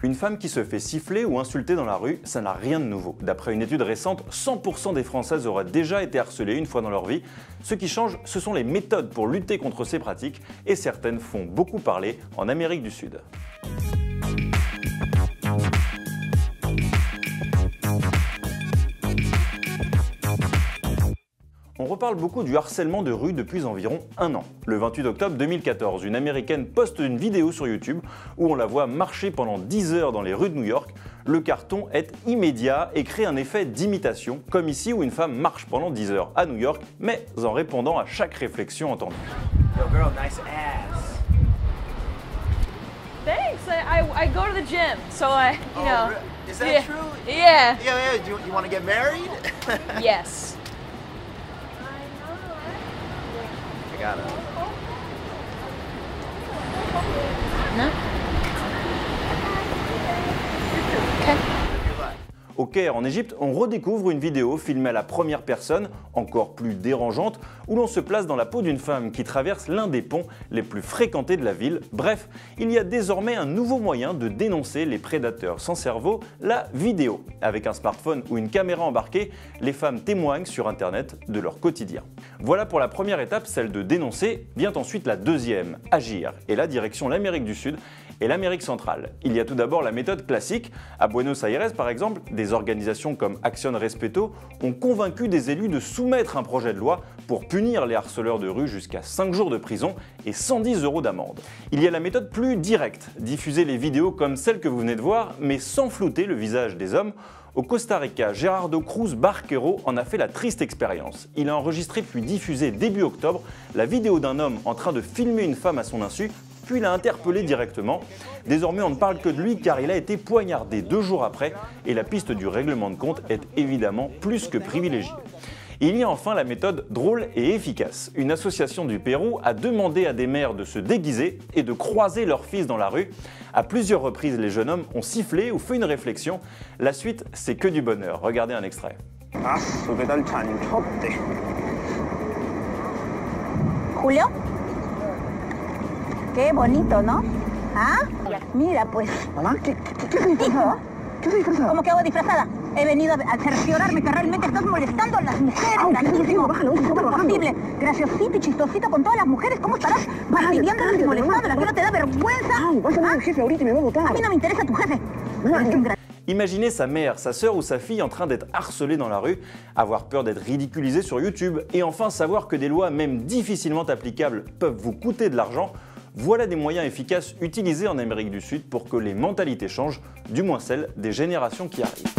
Une femme qui se fait siffler ou insulter dans la rue, ça n'a rien de nouveau. D'après une étude récente, 100% des Françaises auraient déjà été harcelées une fois dans leur vie. Ce qui change, ce sont les méthodes pour lutter contre ces pratiques, et certaines font beaucoup parler en Amérique du Sud. On reparle beaucoup du harcèlement de rue depuis environ un an. Le 28 octobre 2014, une Américaine poste une vidéo sur YouTube où on la voit marcher pendant 10 heures dans les rues de New York. Le carton est immédiat et crée un effet d'imitation, comme ici où une femme marche pendant 10 heures à New York, mais en répondant à chaque réflexion entendue. Yo girl, nice ass. Thanks. I go to the gym, so you know. Is that yeah. true? Yeah. Yeah. Do you want to get married? Yes. I got it. No. Okay. Au Caire, en Égypte, on redécouvre une vidéo filmée à la première personne, encore plus dérangeante, où l'on se place dans la peau d'une femme qui traverse l'un des ponts les plus fréquentés de la ville. Bref, il y a désormais un nouveau moyen de dénoncer les prédateurs sans cerveau, la vidéo. Avec un smartphone ou une caméra embarquée, les femmes témoignent sur Internet de leur quotidien. Voilà pour la première étape, celle de dénoncer. Vient ensuite la deuxième, agir. Et là, direction l'Amérique du Sud et l'Amérique centrale. Il y a tout d'abord la méthode classique. À Buenos Aires, par exemple, des organisations comme Acción Respeto ont convaincu des élus de soumettre un projet de loi pour punir les harceleurs de rue jusqu'à 5 jours de prison et 110 € d'amende. Il y a la méthode plus directe, diffuser les vidéos comme celle que vous venez de voir, mais sans flouter le visage des hommes. Au Costa Rica, Gerardo Cruz Barquero en a fait la triste expérience. Il a enregistré puis diffusé début octobre la vidéo d'un homme en train de filmer une femme à son insu, puis l'a interpellé directement. Désormais, on ne parle que de lui car il a été poignardé 2 jours après et la piste du règlement de compte est évidemment plus que privilégiée. Il y a enfin la méthode drôle et efficace. Une association du Pérou a demandé à des mères de se déguiser et de croiser leurs fils dans la rue. À plusieurs reprises, les jeunes hommes ont sifflé ou fait une réflexion. La suite, c'est que du bonheur. Regardez un extrait. Julio, qué bonito, ¿no? ¿Ah? Mira, pues. Mamá, ¿qué dijo? ¿Qué dijo? ¿Cómo que hago disfrazada? He venido a cerciorarme que realmente estás molestando a las mujeres. Grandísimo. ¿Cómo es posible? Graciosito y chistosito con todas las mujeres. ¿Cómo estarás fastidiándolas y molestándolas? ¿Qué no te da vergüenza? Vas a ver al jefe ahorita y me va a votar. A mí no me interesa tu jefe. Imaginez sa mère, sa sœur ou sa fille en train d'être harcelée dans la rue, avoir peur d'être ridiculisée sur YouTube et enfin savoir que des lois même difficilement applicables peuvent vous coûter de l'argent. Voilà des moyens efficaces utilisés en Amérique du Sud pour que les mentalités changent, du moins celles des générations qui arrivent.